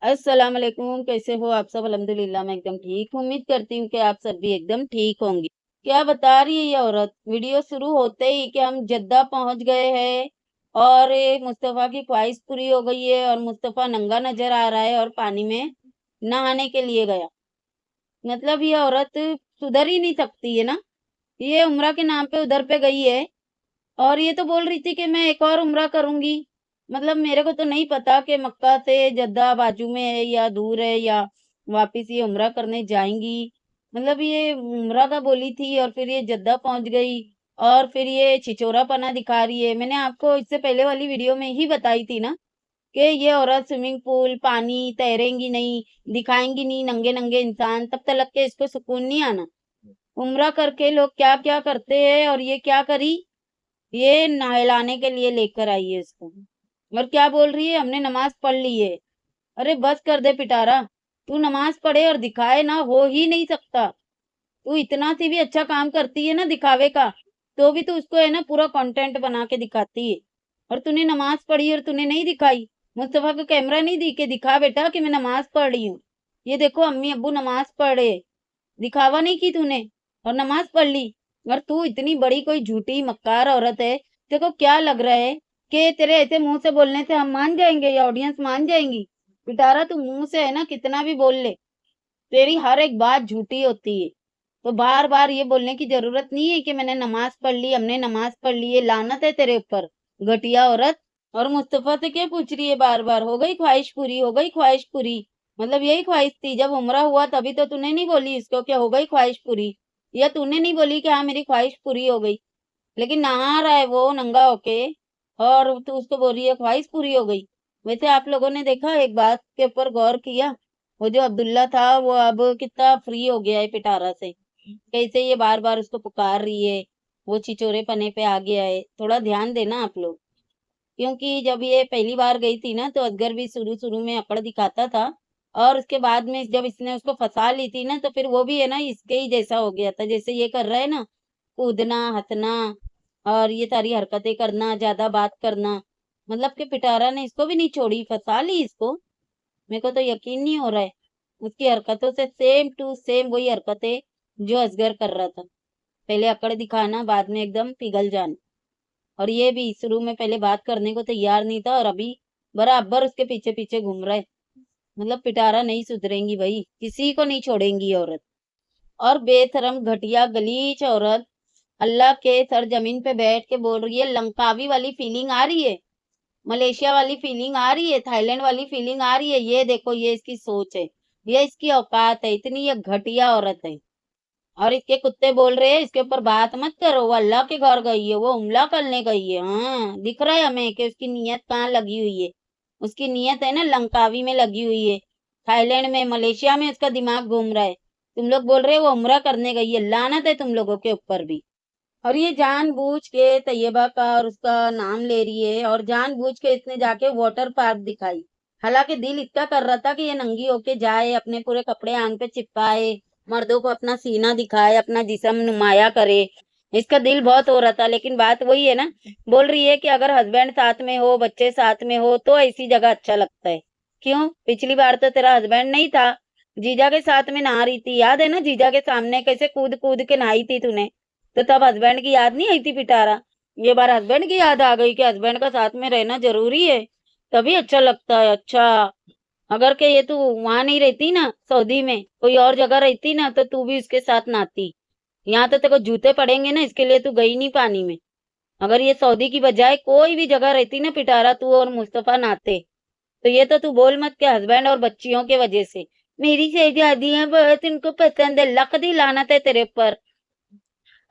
अस्सलाम वालेकुम। कैसे हो आप सब? अल्हम्दुलिल्लाह मैं एकदम ठीक हूँ। उम्मीद करती हूँ कि आप सब भी एकदम ठीक होंगे। क्या बता रही है ये औरत? वीडियो शुरू होते ही कि हम जद्दा पहुंच गए हैं और ये मुस्तफा की ख्वाहिश पूरी हो गई है और मुस्तफा नंगा नजर आ रहा है और पानी में नहाने के लिए गया। मतलब ये औरत सुधर ही नहीं सकती है ना। ये उम्रा के नाम पे उधर पे गई है और ये तो बोल रही थी कि मैं एक और उम्रा करूंगी। मतलब मेरे को तो नहीं पता कि मक्का से जद्दा बाजू में है या दूर है या वापिस ये उम्रा करने जाएंगी। मतलब ये उम्रा का बोली थी और फिर ये जद्दा पहुंच गई और फिर ये छिचोरापना दिखा रही है। मैंने आपको इससे पहले वाली वीडियो में ही बताई थी ना कि ये औरत स्विमिंग पूल पानी तैरेंगी नहीं, दिखाएंगी नहीं नंगे नंगे इंसान, तब तक के इसको सुकून नहीं आना। उम्रा करके लोग क्या क्या करते हैं और ये क्या करी, ये नहलाने के लिए लेकर आई है इसको। और क्या बोल रही है, हमने नमाज पढ़ ली है। अरे बस कर दे पिटारा। तू नमाज पढ़े और दिखाए ना, हो ही नहीं सकता। तू इतना सी भी अच्छा काम करती है ना दिखावे का, तो भी तू उसको है ना पूरा कंटेंट बना के दिखाती है। और तूने नमाज पढ़ी और तूने नहीं दिखाई। मुस्तफा को कैमरा नहीं दी के दिखा बेटा कि मैं नमाज पढ़ रही हूँ। ये देखो अम्मी अब्बू नमाज पढ़ रहे। दिखावा नहीं की तूने और नमाज पढ़ ली। और तू इतनी बड़ी कोई झूठी मक्कार औरत है। तेरे को क्या लग रहा है कि तेरे ऐसे मुंह से बोलने से हम मान जाएंगे या ऑडियंस मान जाएंगी? पिटारा तू मुंह से है ना कितना भी बोल ले, तेरी हर एक बात झूठी होती है। तो बार बार ये बोलने की जरूरत नहीं है कि मैंने नमाज पढ़ ली, हमने नमाज पढ़ ली। ये लानत है तेरे ऊपर, घटिया औरत। और मुस्तफा से क्या पूछ रही है बार बार, हो गई ख्वाहिश पूरी, हो गई ख्वाहिश पूरी? मतलब यही ख्वाहिश थी जब उम्रा हुआ तभी तो तूने नहीं बोली इसको क्या हो गई ख्वाहिश पूरी, या तूने नहीं बोली कि हाँ मेरी ख्वाहिश पूरी हो गई। लेकिन नहा रहा है वो नंगा होके और तू उसको बोल रही है ख्वाहिश पूरी हो गई। वैसे आप लोगों ने देखा, एक बात के ऊपर गौर किया, वो जो अब्दुल्ला था वो अब कितना फ्री हो गया है पिटारा से। कैसे ये बार बार उसको पुकार रही है, वो छिचोरे पने पे आ गया है। थोड़ा ध्यान देना आप लोग। क्योंकि जब ये पहली बार गई थी ना तो असगर भी शुरू शुरू में अकड़ दिखाता था और उसके बाद में जब इसने उसको फंसा ली थी ना तो फिर वो भी है ना इसके ही जैसा हो गया था जैसे ये कर रहा है ना, कूदना हंसना और ये सारी हरकतें करना, ज्यादा बात करना। मतलब कि पिटारा ने इसको भी नहीं छोड़ी, फंसा ली इसको। मेरे को तो यकीन नहीं हो रहा है। उसकी हरकतों से सेम टू सेम वही हरकतें जो असगर कर रहा था। पहले अकड़ दिखाना, बाद में एकदम पिघल जाना। और ये भी शुरू में पहले बात करने को तैयार नहीं था और अभी बराबर उसके पीछे पीछे घूम रहा है। मतलब पिटारा नहीं सुधरेंगी भाई, किसी को नहीं छोड़ेंगी ये औरत। और बेशरम घटिया गलीच औरत अल्लाह के सर जमीन पे बैठ के बोल रही है लंकावी वाली फीलिंग आ रही है, मलेशिया वाली फीलिंग आ रही है, थाईलैंड वाली फीलिंग आ रही है। ये देखो ये इसकी सोच है, ये इसकी औकात है, इतनी ये घटिया औरत है। और इसके कुत्ते बोल रहे हैं इसके ऊपर बात मत करो, वो अल्लाह के घर गई है, वो हमला करने गई है। हाँ दिख रहा है हमें कि उसकी नीयत कहाँ लगी हुई है। उसकी नीयत है ना लंकावी में लगी हुई है, थाईलैंड में मलेशिया में उसका दिमाग घूम रहा है। तुम लोग बोल रहे हो वो उम्रा करने गई है, लानत है तुम लोगों के ऊपर भी। और ये जानबूझ के तैयबा का और उसका नाम ले रही है और जानबूझ के इसने जाके वाटर पार्क दिखाई। हालांकि दिल इसका कर रहा था कि ये नंगी होके जाए, अपने पूरे कपड़े आंग पे चिपकाए, मर्दों को अपना सीना दिखाए, अपना जिस्म नुमाया करे। इसका दिल बहुत हो रहा था, लेकिन बात वही है ना, बोल रही है कि अगर हस्बैंड साथ में हो, बच्चे साथ में हो तो ऐसी जगह अच्छा लगता है। क्यों? पिछली बार तो तेरा हस्बैंड नहीं था, जीजा के साथ में नहा रही थी, याद है ना? जीजा के सामने कैसे कूद कूद के नहाई थी तूने। तो तब हस्बैंड की याद नहीं आई थी पिटारा? ये बार हस्बैंड की याद आ गई कि हस्बैंड का साथ में रहना जरूरी है, तभी अच्छा लगता है। अच्छा, अगर के ये तू वहां नहीं रहती ना, सऊदी में कोई और जगह रहती ना, तो तू भी उसके साथ नहाती। यहाँ तो तेरे को जूते पड़ेंगे ना, इसके लिए तू गई नहीं पानी में। अगर ये सऊदी की बजाय कोई भी जगह रहती ना पिटारा, तू और मुस्तफा नहाते। तो ये तो तू बोल मत के हस्बैंड और बच्चियों के वजह से। मेरी शहजादियां बहुत इनको पसंद है, लक दी लानत है तेरे पर।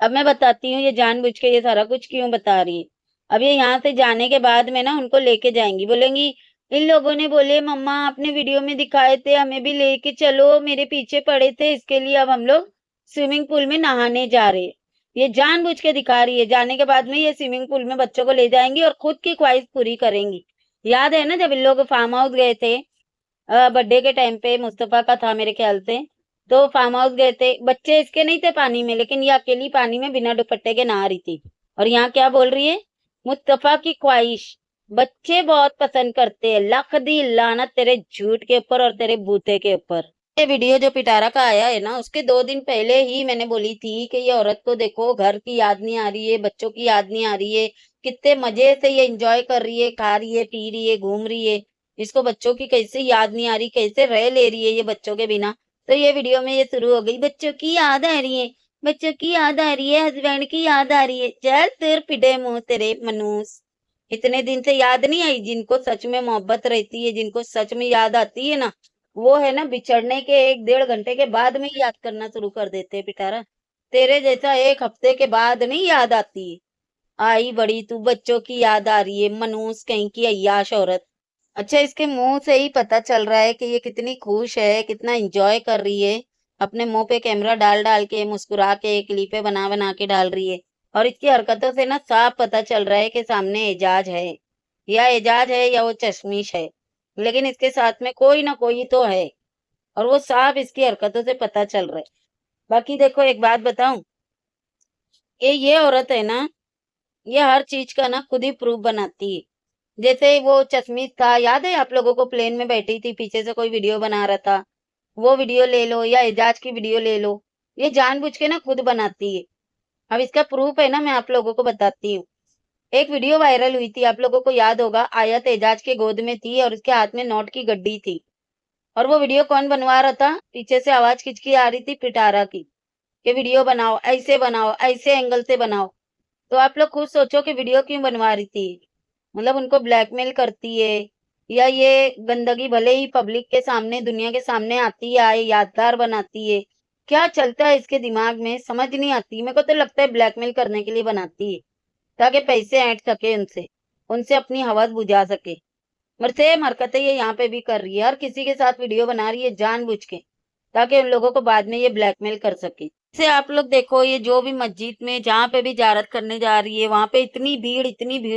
अब मैं बताती हूँ ये जानबूझ के ये सारा कुछ क्यों बता रही है। अब ये यहाँ से जाने के बाद में ना उनको लेके जाएंगी, बोलेंगी इन लोगों ने बोले मम्मा आपने वीडियो में दिखाए थे हमें भी लेके चलो, मेरे पीछे पड़े थे, इसके लिए अब हम लोग स्विमिंग पूल में नहाने जा रहे हैं। ये जानबूझ के दिखा रही है। जाने के बाद में ये स्विमिंग पूल में बच्चों को ले जाएंगी और खुद की ख्वाहिश पूरी करेंगी। याद है ना जब इन लोग फार्म हाउस गए थे, बर्थडे के टाइम पे मुस्तफा का था मेरे ख्याल से, तो फार्म हाउस गए थे, बच्चे इसके नहीं थे पानी में, लेकिन ये अकेली पानी में बिना दुपट्टे के नहा रही थी। और यहाँ क्या बोल रही है? मुस्तफा की ख्वाहिश। बच्चे बहुत पसंद करते हैं। लख दी लानत तेरे झूठ के ऊपर और तेरे बूते के ऊपर। ये वीडियो जो पिटारा का आया है ना, उसके 2 दिन पहले ही मैंने बोली थी कि ये औरत को देखो, घर की याद नहीं आ रही है, बच्चों की याद नहीं आ रही है, कितने मजे से ये एंजॉय कर रही है, खा रही है, पी रही है, घूम रही है। इसको बच्चों की कैसे याद नहीं आ रही, कैसे रह ले रही है ये बच्चों के बिना। तो ये वीडियो में ये शुरू हो गई, बच्चों की याद आ रही है, बच्चों की याद आ रही है, हस्बैंड की याद आ रही है। चल तेरे पिटे मुंह तेरे मनूस। इतने दिन से याद नहीं आई? जिनको सच में मोहब्बत रहती है, जिनको सच में याद आती है ना, वो है ना बिछड़ने के 1 डेढ़ घंटे के बाद में ही याद करना शुरू कर देते हैं पिटारा। तेरे जैसा 1 हफ्ते के बाद नहीं याद आती। आई बड़ी तू, बच्चों की याद आ रही है, मनूस कहीं की अय्याश औरत। अच्छा, इसके मुंह से ही पता चल रहा है कि ये कितनी खुश है, कितना एंजॉय कर रही है। अपने मुंह पे कैमरा डाल डाल के, मुस्कुरा के, क्लिपें बना बना के डाल रही है। और इसकी हरकतों से ना साफ पता चल रहा है कि सामने एजाज है। या एजाज है या वो चश्मिश है, लेकिन इसके साथ में कोई ना कोई तो है। और वो साफ इसकी हरकतों से पता चल रहा है। बाकी देखो, एक बात बताऊं, ये औरत है ना, ये हर चीज का ना खुद ही प्रूफ बनाती है। जैसे वो चश्मिश था, याद है आप लोगों को? प्लेन में बैठी थी, पीछे से कोई वीडियो बना रहा था, वो वीडियो ले लो या एजाज की वीडियो ले लो। ये जानबूझ के ना खुद बनाती है। अब इसका प्रूफ है ना, मैं आप लोगों को बताती हूँ। एक वीडियो वायरल हुई थी, आप लोगों को याद होगा, आयत एजाज के गोद में थी और उसके हाथ में नोट की गड्डी थी। और वो वीडियो कौन बनवा रहा था? पीछे से आवाज खिंच आ रही थी पिटारा की, कि वीडियो बनाओ, ऐसे एंगल से बनाओ। तो आप लोग खुद सोचो कि वीडियो क्यों बनवा रही थी? मतलब उनको ब्लैकमेल करती है, या ये गंदगी भले ही पब्लिक के सामने, दुनिया के सामने आती है, आए यादगार बनाती है। क्या चलता है इसके दिमाग में समझ नहीं आती। मेरे को तो लगता है ब्लैकमेल करने के लिए बनाती है, ताकि पैसे ऐंठ सके उनसे, उनसे अपनी हवस बुझा सके। और सेम हरकतें ये यहाँ पे भी कर रही है, हर किसी के साथ वीडियो बना रही है जानबूझ के, ताकि उन लोगों को बाद में ये ब्लैकमेल कर सके। जैसे आप लोग देखो, ये जो भी मस्जिद में जहाँ पे भी जियारत करने जा रही है, वहां पे इतनी भीड़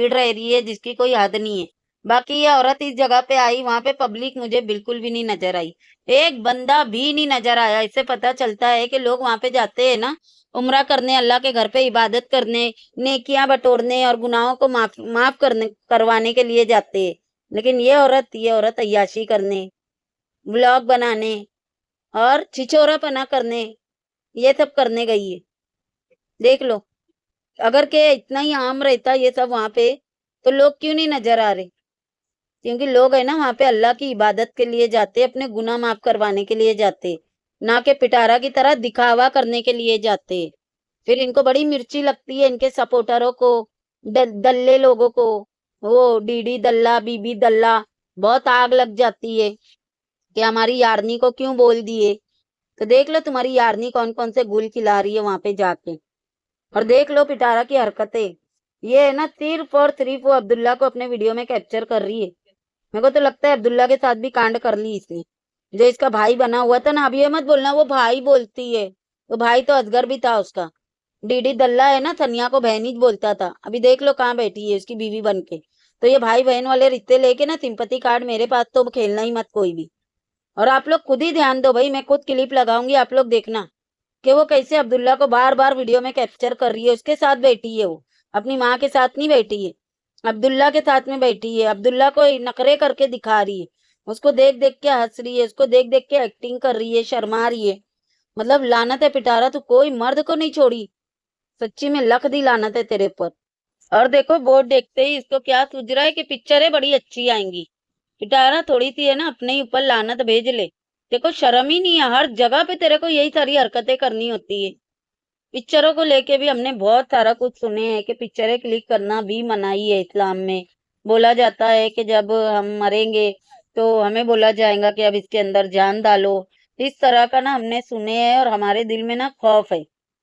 रह रही है जिसकी कोई हद नहीं है। बाकी ये औरत इस जगह पे आई, वहां पे पब्लिक मुझे बिल्कुल भी नहीं नजर आई। एक बंदा भी नहीं नजर आया। इससे पता चलता है कि लोग वहां पे जाते हैं ना उम्रा करने, अल्लाह के घर पे इबादत करने, नेकियां बटोरने और गुनाहों को माफ माफ करने करवाने के लिए जाते हैं। लेकिन ये औरत अय्याशी करने, व्लॉग बनाने और छिछोरापना करने, ये सब करने गई है। देख लो, अगर के इतना ही आम रहता ये सब वहां पे, तो लोग क्यों नहीं नजर आ रहे? क्योंकि लोग है ना वहां पे अल्लाह की इबादत के लिए जाते, अपने गुनाह माफ करवाने के लिए जाते, ना कि पिटारा की तरह दिखावा करने के लिए जाते। फिर इनको बड़ी मिर्ची लगती है इनके सपोर्टरों को, दल्ले लोगों को। वो डीडी दल्ला, बीबी दल्ला, बहुत आग लग जाती है कि हमारी यारनी को क्यों बोल दिए। तो देख लो तुम्हारी यारनी कौन कौन से गुल खिला रही है वहां पे जाके। और देख लो पिटारा की हरकतें, ये है ना सिर्फ और सिर्फ वो अब्दुल्ला को अपने वीडियो में कैप्चर कर रही है। मेरे को तो लगता है अब्दुल्ला के साथ भी कांड कर ली इसने, जो इसका भाई बना हुआ था ना। अब ये मत बोलना वो भाई बोलती है, तो भाई तो असगर भी था उसका। डीडी दल्ला है ना, सनिया को बहनीज बोलता था। अभी देख लो कहाँ बैठी है उसकी बीवी बन के। तो ये भाई बहन वाले रिश्ते लेके ना, सिंपैथी कार्ड मेरे पास तो खेलना ही मत कोई भी। और आप लोग खुद ही ध्यान दो भाई, मैं खुद क्लिप लगाऊंगी, आप लोग देखना कि वो कैसे अब्दुल्ला को बार बार वीडियो में कैप्चर कर रही है। उसके साथ बैठी है वो, अपनी माँ के साथ नहीं बैठी है, अब्दुल्ला के साथ में बैठी है। अब्दुल्ला को नखरे करके दिखा रही है, उसको देख देख के हंस रही है, उसको देख देख के एक्टिंग कर रही है, शर्मा रही है। मतलब लानत है पिटारा, तू कोई मर्द को नहीं छोड़ी। सच्ची में लख दी लानत है तेरे पर। और देखो, बोर्ड देखते ही इसको क्या सूझ रहा है कि पिक्चरें बड़ी अच्छी आएंगी। पिटारा थोड़ी सी है ना अपने ही ऊपर लानत भेज ले। देखो शर्म ही नहीं है, हर जगह पे तेरे को यही सारी हरकतें करनी होती है। पिक्चरों को लेके भी हमने बहुत सारा कुछ सुने हैं कि पिक्चरें क्लिक करना भी मनाही है इस्लाम में। बोला जाता है कि जब हम मरेंगे तो हमें बोला जाएगा कि अब इसके अंदर जान डालो। इस तरह का ना हमने सुने हैं और हमारे दिल में ना खौफ है।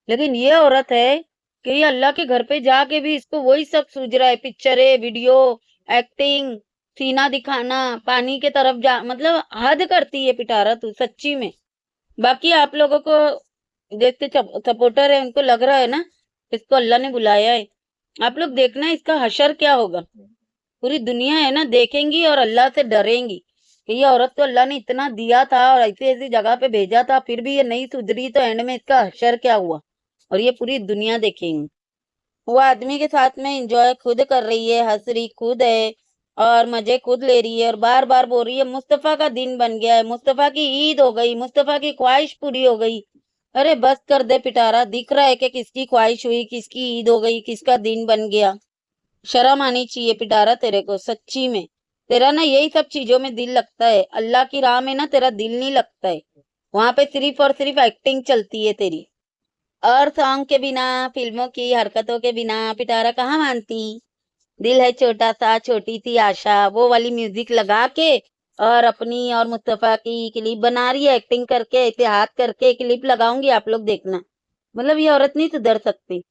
लेकिन ये औरत है कि ये अल्लाह के घर पे जाके भी इसको वही सब सूझ रहा है, पिक्चरें, वीडियो, एक्टिंग, सीना दिखाना, पानी के तरफ जा, मतलब हद करती है पिटारा तू सच्ची में। बाकी आप लोगों को, जिसके सपोर्टर है, उनको लग रहा है ना इसको अल्लाह ने बुलाया है। आप लोग देखना इसका हशर क्या होगा। पूरी दुनिया है ना देखेंगी और अल्लाह से डरेंगी कि ये औरत तो अल्लाह ने इतना दिया था और ऐसी ऐसी जगह पे भेजा था, फिर भी ये नहीं सुधरी, तो एंड में इसका हशर क्या हुआ। और ये पूरी दुनिया देखेंगी। वो आदमी के साथ में एंजॉय खुद कर रही है, हंस रही खुद है, और मजे खुद ले रही है और बार बार बोल रही है मुस्तफा का दिन बन गया है, मुस्तफा की ईद हो गई, मुस्तफा की ख्वाहिश पूरी हो गई। अरे बस कर दे पिटारा, दिख रहा है कि किसकी ख्वाहिश हुई, किसकी ईद हो गई, किसका दिन बन गया। शर्म आनी चाहिए पिटारा तेरे को, सच्ची में। तेरा ना यही सब चीजों में दिल लगता है, अल्लाह की राह में ना तेरा दिल नहीं लगता है। वहां पे सिर्फ और सिर्फ एक्टिंग चलती है तेरी। और सॉन्ग के बिना, फिल्मों की हरकतों के बिना पिटारा कहाँ मानती। दिल है छोटा सा, छोटी सी आशा, वो वाली म्यूजिक लगा के और अपनी और मुस्तफा की क्लिप बना रही है, एक्टिंग करके इतिहाद करके क्लिप लगाऊंगी, आप लोग देखना। मतलब ये औरत नहीं सुधर सकती।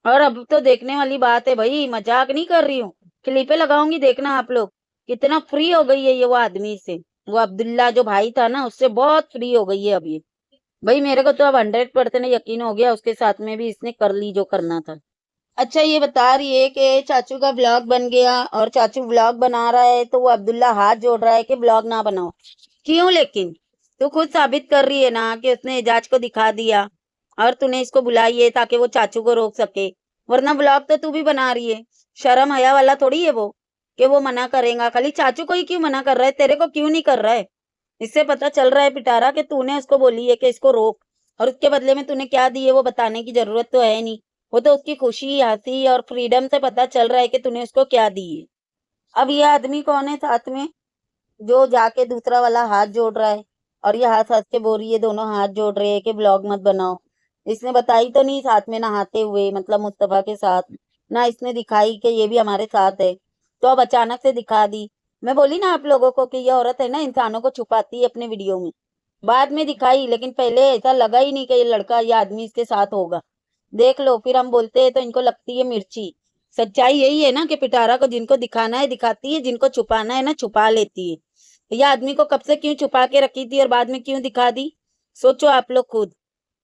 और अब तो देखने वाली बात है भाई, मजाक नहीं कर रही हूँ। क्लिपें लगाऊंगी, देखना आप लोग। कितना फ्री हो गई है ये वो आदमी से। वो अब्दुल्ला जो भाई था ना, उससे बहुत फ्री हो गई है अब ये। भाई मेरे को तो अब 100% यकीन हो गया, उसके साथ में भी इसने कर ली जो करना था। अच्छा ये बता रही है कि चाचू का ब्लॉग बन गया और चाचू ब्लॉग बना रहा है तो वो अब्दुल्ला हाथ जोड़ रहा है कि ब्लॉग ना बनाओ। क्यों लेकिन? तू खुद साबित कर रही है ना कि उसने एजाज को दिखा दिया और तूने इसको बुलाई है ताकि वो चाचू को रोक सके। वरना ब्लॉग तो तू भी बना रही है। शर्म हया वाला थोड़ी है वो कि वो मना करेगा। खाली चाचू को ही क्यों मना कर रहा है, तेरे को क्यों नहीं कर रहा है? इससे पता चल रहा है पिटारा कि तूने उसको बोली है कि इसको रोक, और उसके बदले में तूने क्या दी है वो बताने की जरूरत तो है नहीं। वो तो उसकी खुशी, हंसी और फ्रीडम से पता चल रहा है कि तूने उसको क्या दी है। अब ये आदमी कौन है साथ में जो जाके दूसरा वाला हाथ जोड़ रहा है? और ये हंस हंस के बोल रही है, दोनों हाथ जोड़ रहे हैं कि ब्लॉग मत बनाओ। इसने बताई तो नहीं साथ में नहाते हुए, मतलब मुस्तफा के साथ। ना इसने दिखाई कि ये भी हमारे साथ है। तो अब अचानक से दिखा दी। मैं बोली ना आप लोगों को कि ये औरत है ना, इंसानों को छुपाती है अपने वीडियो में। बाद में दिखाई, लेकिन पहले ऐसा लगा ही नहीं कि ये लड़का, ये आदमी इसके साथ होगा। देख लो, फिर हम बोलते हैं तो इनको लगती है मिर्ची। सच्चाई यही है ना कि पिटारा को जिनको दिखाना है दिखाती है, जिनको छुपाना है ना छुपा लेती है। ये आदमी को कब से क्यों छुपा के रखी थी और बाद में क्यों दिखा दी? सोचो आप लोग खुद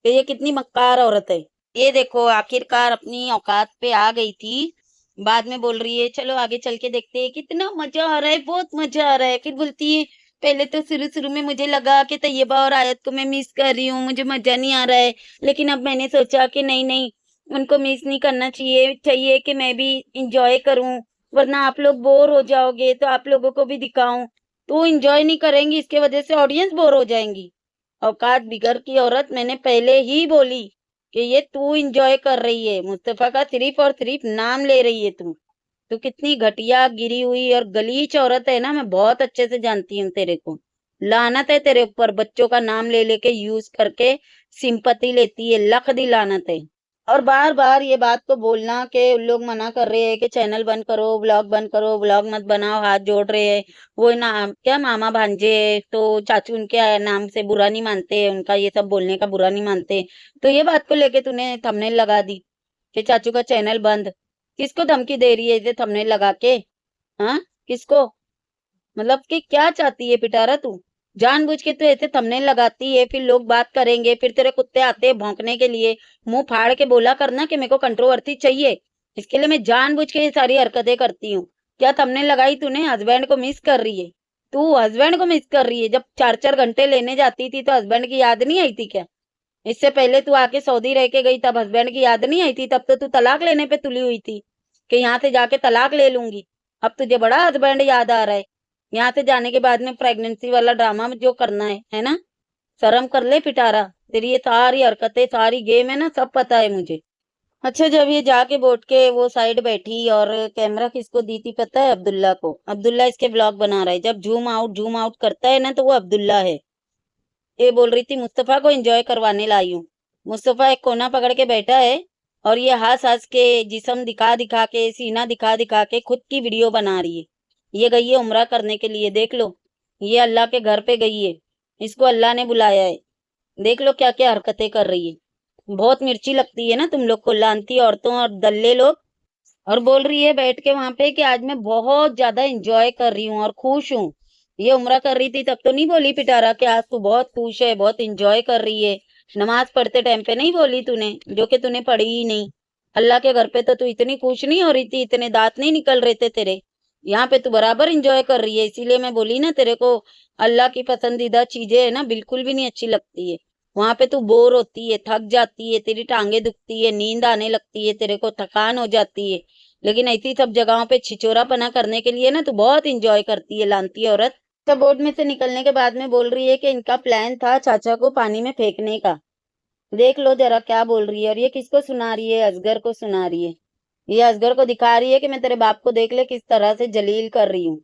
कि ये कितनी मक्कार औरत है। ये देखो आखिरकार अपनी औकात पे आ गई थी। बाद में बोल रही है चलो आगे चल के देखते हैं, कितना मजा आ रहा है, बहुत मजा आ रहा है। फिर बोलती है पहले तो शुरू शुरू में मुझे लगा कि तैयबा और आयत को मैं मिस कर रही हूँ, मुझे मजा नहीं आ रहा है। लेकिन अब मैंने सोचा कि नहीं नहीं, उनको मिस नहीं करना चाहिए, चाहिए कि मैं भी इंजॉय करूं। वरना आप लोग बोर हो जाओगे तो आप लोगों को भी दिखाऊं। तो इंजॉय नहीं करेंगी, इसके वजह से ऑडियंस बोर हो जाएंगी। औकात बिगड़ की औरत, मैंने पहले ही बोली कि ये तू इंजॉय कर रही है, मुस्तफा का सिर्फ और सिर्फ नाम ले रही है तू। तू कितनी घटिया, गिरी हुई और गलीच औरत है ना, मैं बहुत अच्छे से जानती हूँ तेरे को। लानत है तेरे ऊपर, बच्चों का नाम ले लेके यूज करके सिंपत्ति लेती है, लख दी लानत है। और बार बार ये बात को बोलना कि उन लोग मना कर रहे हैं कि चैनल बंद करो, ब्लॉग बंद करो, ब्लॉग मत बनाओ, हाथ जोड़ रहे हैं। वो नाम क्या, मामा भांजे है, तो चाचू उनके नाम से बुरा नहीं मानते, उनका ये सब बोलने का बुरा नहीं मानते। तो ये बात को लेके तूने थंबनेल लगा दी कि चाचू का चैनल बंद। किसको धमकी दे रही है इसे थंबनेल लगा के? हाँ, किसको? मतलब कि क्या चाहती है पिटारा तू? जानबूझ के तू ऐसे थंबनेल लगाती है, फिर लोग बात करेंगे, फिर तेरे कुत्ते आते हैं भौंकने के लिए। मुंह फाड़ के बोला करना कि मेरे को कंट्रोवर्सी चाहिए। इसके लिए मैं जानबूझ के ये सारी हरकतें करती हूँ। क्या थंबनेल लगाई तूने? हस्बैंड को मिस कर रही है। तू हस्बैंड को मिस कर रही है? जब 4-4 घंटे लेने जाती थी तो हस्बैंड की याद नहीं आई थी क्या? इससे पहले तू आके सऊदी रह के गई तब हस्बैंड की याद नहीं आई थी? तब तो तू तलाक लेने पे तुली हुई थी कि यहाँ से जाके तलाक ले लूंगी। अब तुझे बड़ा हस्बैंड याद आ रहा है। यहाँ से जाने के बाद में प्रेगनेंसी वाला ड्रामा जो करना है ना? शर्म कर ले पिटारा। तेरी ये सारी हरकतें, सारी गेम है ना, सब पता है मुझे। अच्छा जब ये जाके बोट के वो साइड बैठी और कैमरा किसको दी थी पता है? अब्दुल्ला को। अब्दुल्ला इसके ब्लॉग बना रहा है। जब जूम आउट करता है ना तो वो अब्दुल्ला है। ये बोल रही थी मुस्तफा को एंजॉय करवाने लाई हूँ। मुस्तफा एक कोना पकड़ के बैठा है और ये हंस हंस के, जिस्म दिखा दिखा के, सीना दिखा दिखा के खुद की वीडियो बना रही है। ये गई है उम्रा करने के लिए, देख लो। ये अल्लाह के घर पे गई है, इसको अल्लाह ने बुलाया है। देख लो क्या क्या हरकतें कर रही है। बहुत मिर्ची लगती है ना तुम लोग को, लानती औरतों और दल्ले लोग। और बोल रही है बैठ के वहां पे कि आज मैं बहुत ज्यादा एंजॉय कर रही हूँ और खुश हूँ। ये उम्रा कर रही थी तब तो नहीं बोली पिटारा कि आज तू बहुत खुश है, बहुत एंजॉय कर रही है? नमाज पढ़ते टाइम पे नहीं बोली तूने, जो कि तूने पढ़ी ही नहीं। अल्लाह के घर पे तो तू इतनी खुश नहीं हो रही थी, इतने दांत नहीं निकल रहे थे तेरे। यहाँ पे तू बराबर एंजॉय कर रही है। इसीलिए मैं बोली ना तेरे को, अल्लाह की पसंदीदा चीजें है ना बिल्कुल भी नहीं अच्छी लगती है। वहां पे तू बोर होती है, थक जाती है, तेरी टांगे दुखती है, नींद आने लगती है, तेरे को थकान हो जाती है। लेकिन ऐसी सब जगहों पे छिचोरापना करने के लिए ना तू बहुत इंजॉय करती है लानती औरत। तो बोट में से निकलने के बाद में बोल रही है कि इनका प्लान था चाचा को पानी में फेंकने का। देख लो जरा क्या बोल रही है, और ये किसको सुना रही है? असगर को सुना रही है। ये असगर को दिखा रही है कि मैं तेरे बाप को देख ले किस तरह से जलील कर रही हूँ।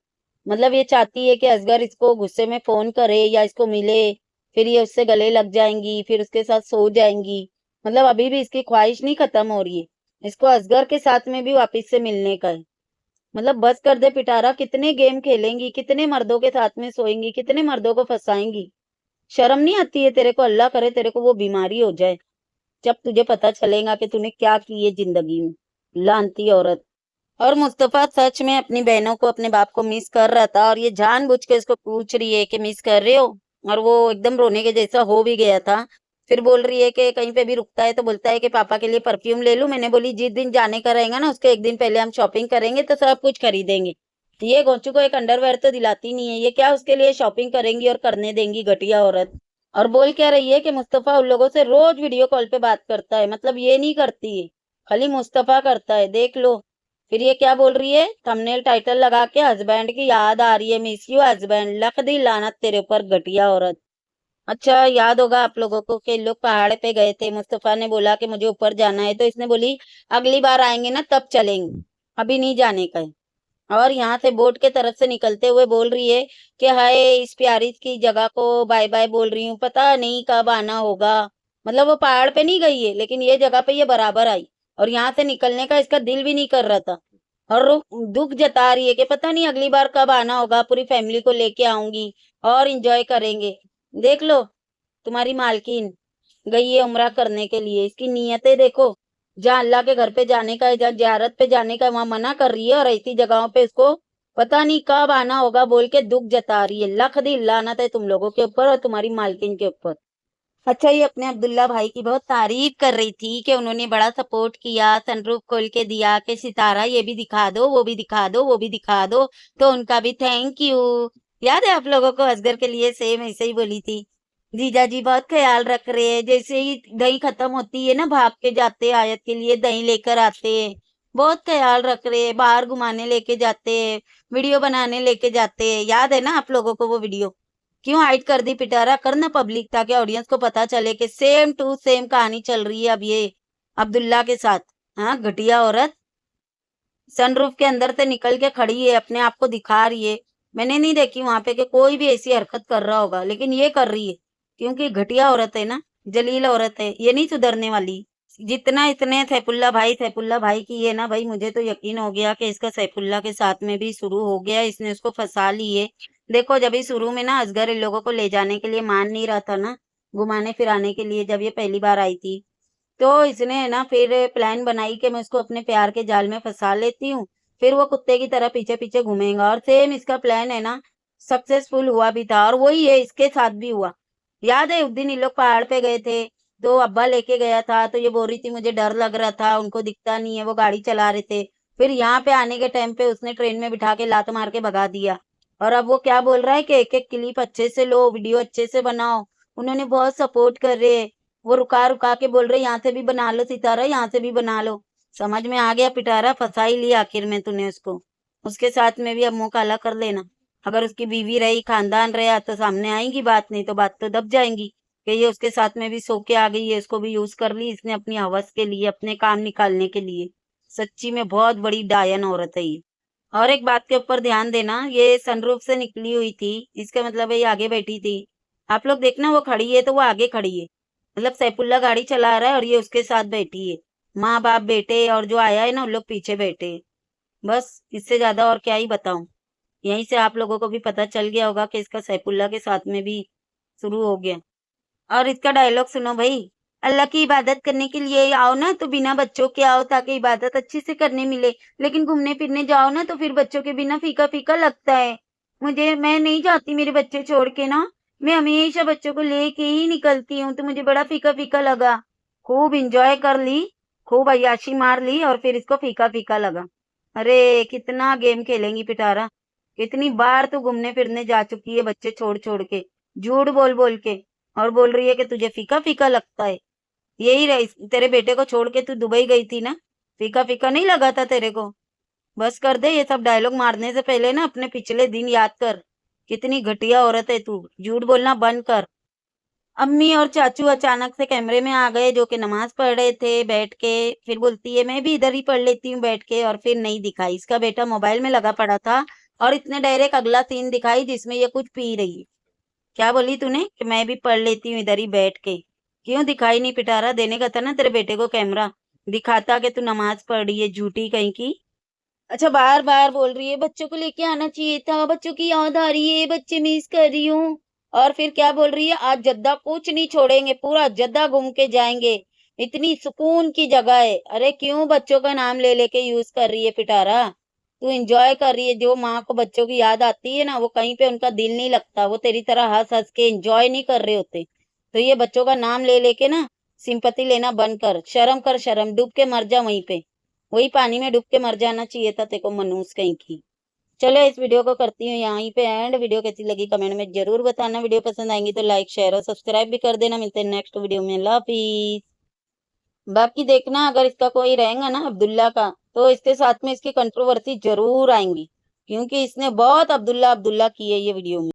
मतलब ये चाहती है कि असगर इसको गुस्से में फोन करे या इसको मिले, फिर ये उससे गले लग जाएंगी, फिर उसके साथ सो जाएंगी। मतलब अभी भी इसकी ख्वाहिश नहीं खत्म हो रही है, इसको असगर के साथ में भी वापिस से मिलने का है। मतलब बस कर दे पिटारा, कितने गेम खेलेंगी, कितने मर्दों के साथ में सोएंगी, कितने मर्दों को फंसाएंगी। शर्म नहीं आती है तेरे को? अल्लाह करे तेरे को वो बीमारी हो जाए जब तुझे पता चलेगा कि तूने क्या की है जिंदगी में, लानती औरत। और मुस्तफा सच में अपनी बहनों को, अपने बाप को मिस कर रहा था, और ये जानबूझ के इसको पूछ रही है कि मिस कर रहे हो, और वो एकदम रोने के जैसा हो भी गया था। फिर बोल रही है कि कहीं पे भी रुकता है तो बोलता है कि पापा के लिए परफ्यूम ले लूं। मैंने बोली जिस दिन जाने का रहेगा ना उसके एक दिन पहले हम शॉपिंग करेंगे तो सब कुछ खरीदेंगे। ये गोचू को एक अंडरवेयर तो दिलाती नहीं है, ये क्या उसके लिए शॉपिंग करेंगी और करने देंगी, घटिया औरत। और बोल क्या रही है कि मुस्तफा उन लोगों से रोज वीडियो कॉल पे बात करता है, मतलब ये नहीं करती है, खाली मुस्तफा करता है, देख लो। फिर ये क्या बोल रही है, थंबनेल टाइटल लगा के हस्बैंड की याद आ रही है, मिस यू हस्बैंड, लख दी लानत तेरे ऊपर घटिया औरत। अच्छा याद होगा आप लोगों को कि लोग पहाड़ पे गए थे, मुस्तफा ने बोला कि मुझे ऊपर जाना है, तो इसने बोली अगली बार आएंगे ना तब चलेंगे, अभी नहीं जाने का है। और यहाँ से बोट के तरफ से निकलते हुए बोल रही है कि हाय इस प्यारी की जगह को बाय बाय बोल रही हूँ, पता नहीं कब आना होगा। मतलब वो पहाड़ पे नहीं गई है लेकिन ये जगह पे ये बराबर आई, और यहाँ से निकलने का इसका दिल भी नहीं कर रहा था। और दुख जता रही है कि पता नहीं अगली बार कब आना होगा, पूरी फैमिली को लेके आऊंगी और इंजॉय करेंगे। देख लो तुम्हारी मालकिन गई है उम्रा करने के लिए, इसकी नीयतें देखो। जहाँ अल्लाह के घर पे जाने का है, जहाँ जियारत पे जाने का है, वहां मना कर रही है, और ऐसी जगहों पे इसको पता नहीं कब आना होगा बोल के दुख जता रही है। लख दी लानत है तुम लोगों के ऊपर और तुम्हारी मालकिन के ऊपर। अच्छा ये अपने अब्दुल्ला भाई की बहुत तारीफ कर रही थी कि उन्होंने बड़ा सपोर्ट किया, सनरूफ खोल के दिया कि सितारा ये भी दिखा दो, वो भी दिखा दो, वो भी दिखा दो, तो उनका भी थैंक यू। याद है आप लोगों को? असगर के लिए सेम ऐसे ही बोली थी। जीजा जी बहुत ख्याल रख रहे हैं, जैसे ही दही खत्म होती है ना भाग के जाते हैं आयत के लिए, दही लेकर आते हैं। बहुत ख्याल रख रहे हैं, बाहर घुमाने लेके जाते हैं, वीडियो बनाने लेके जाते हैं। याद है ना आप लोगों को वो वीडियो? क्यों हाइड कर दी पिटारा? करना पब्लिक ताकि ऑडियंस को पता चले कि सेम टू सेम कहानी चल रही है अब ये अब्दुल्ला के साथ। हाँ घटिया औरत, सनरूफ के अंदर से निकल के खड़ी है, अपने आप को दिखा रही है। मैंने नहीं देखी वहां पे कि कोई भी ऐसी हरकत कर रहा होगा, लेकिन ये कर रही है क्योंकि घटिया औरत है ना, जलील औरत है, ये नहीं सुधरने वाली। जितना इतने सैफुल्ला भाई की है ना भाई, मुझे तो यकीन हो गया कि इसका सैफुल्ला के साथ में भी शुरू हो गया, इसने उसको फंसा ली है। देखो जब ही शुरू में ना असगर इन लोगों को ले जाने के लिए मान नहीं रहा था ना, घुमाने फिराने के लिए, जब ये पहली बार आई थी, तो इसने है ना फिर प्लान बनाई कि मैं उसको अपने प्यार के जाल में फंसा लेती हूँ, फिर वो कुत्ते की तरह पीछे पीछे घूमेगा। और सेम इसका प्लान है ना सक्सेसफुल हुआ भी था, और वही है इसके साथ भी हुआ। याद है उस दिन इन लोग पहाड़ पे गए थे, तो अब्बा लेके गया था, तो ये बोल रही थी मुझे डर लग रहा था, उनको दिखता नहीं है, वो गाड़ी चला रहे थे। फिर यहाँ पे आने के टाइम पे उसने ट्रेन में बिठा के लात मार के भगा दिया। और अब वो क्या बोल रहा है कि एक एक क्लिप अच्छे से लो, वीडियो अच्छे से बनाओ, उन्होंने बहुत सपोर्ट कर रहे हैं। वो रुका रुका के बोल रहे यहाँ से भी बना लो सितारा, यहाँ से भी बना लो। समझ में आ गया पिटारा, फंसा ही लिया आखिर में तूने उसको। उसके साथ में भी अब मुंह काला कर लेना। अगर उसकी बीवी रही, खानदान रहा, तो सामने आएगी बात, नहीं तो बात तो दब जाएंगी कि ये उसके साथ में भी सो के आ गई है, इसको भी यूज कर ली इसने अपनी हवस के लिए, अपने काम निकालने के लिए। सच्ची में बहुत बड़ी डायन औरत है ये। और एक बात के ऊपर ध्यान देना, ये सनरूफ से निकली हुई थी, इसका मतलब है ये आगे बैठी थी। आप लोग देखना वो खड़ी है तो वो आगे खड़ी है, मतलब सैफुल्ला गाड़ी चला रहा है और ये उसके साथ बैठी है। माँ बाप बेटे और जो आया है ना उन लोग पीछे बैठे हैं। बस इससे ज्यादा और क्या ही बताऊं। यहीं से आप लोगों को भी पता चल गया होगा कि इसका सैफुल्ला के साथ में भी शुरू हो गया। और इसका डायलॉग सुनो भाई, अल्लाह की इबादत करने के लिए आओ ना तो बिना बच्चों के आओ ताकि इबादत अच्छे से करने मिले, लेकिन घूमने फिरने जाओ ना तो फिर बच्चों के बिना फीका फीका लगता है। मैं नहीं जाती मेरे बच्चे छोड़ के ना, मैं हमेशा बच्चों को लेके ही निकलती हूँ, तो मुझे बड़ा फीका फीका लगा। खूब इंजॉय कर ली, खूब अय्याशी मार ली, और फिर इसको फीका फीका लगा। अरे कितना गेम खेलेंगी पिटारा, कितनी बार तू घूमने फिरने जा चुकी है बच्चे छोड़ छोड़ के, झूठ बोल बोल के, और बोल रही है कि तुझे फीका फीका लगता है। यही रही तेरे बेटे को छोड़ के तू दुबई गई थी ना, फीका फीका नहीं लगा था तेरे को? बस कर दे ये सब डायलॉग मारने से पहले ना अपने पिछले दिन याद कर। कितनी घटिया औरत है तू, झूठ बोलना बंद कर। अम्मी और चाचू अचानक से कमरे में आ गए, जो कि नमाज पढ़ रहे थे बैठ के। फिर बोलती है मैं भी इधर ही पढ़ लेती हूँ बैठ के, और फिर नहीं दिखाई। इसका बेटा मोबाइल में लगा पड़ा था और इसने डायरेक्ट अगला सीन दिखाई जिसमें ये कुछ पी रही है। क्या बोली तूने कि मैं भी पढ़ लेती हूँ इधर ही बैठ के? क्यों दिखाई नहीं पिटारा? देने का था ना तेरे बेटे को कैमरा, दिखाता कि तू नमाज पढ़ रही है झूठी कहीं की। अच्छा बार बार बोल रही है बच्चों को लेके आना चाहिए था, बच्चों की याद आ रही है, बच्चे मिस कर रही हूँ। और फिर क्या बोल रही है, आज जद्दा कुछ नहीं छोड़ेंगे, पूरा जद्दा घूम के जाएंगे, इतनी सुकून की जगह है। अरे क्यों बच्चों का नाम ले लेके यूज कर रही है पिटारा? तू एंजॉय कर रही है। जो माँ को बच्चों की याद आती है ना, वो कहीं पे उनका दिल नहीं लगता, वो तेरी तरह हंस हंस के एंजॉय नहीं कर रहे होते। तो ये बच्चों का नाम ले लेके ना सिंपैथी लेना बंद कर, शर्म कर, शर्म, डूब के मर जा वहीं पे। वही पानी में डूब के मर जाना चाहिए था तेरे को, मनूस कहीं की। चलो इस वीडियो को करती हूँ यहीं पे एंड। वीडियो कैसी लगी कमेंट में जरूर बताना। वीडियो पसंद आएंगी तो लाइक शेयर और सब्सक्राइब भी कर देना। मिलते हैं नेक्स्ट वीडियो में। अल्लाह हाफिज। बाकी देखना अगर इसका कोई रहेगा ना अब्दुल्ला का, तो इसके साथ में इसकी कंट्रोवर्सी जरूर आएंगी, क्योंकि इसने बहुत अब्दुल्ला अब्दुल्ला की है ये वीडियो में।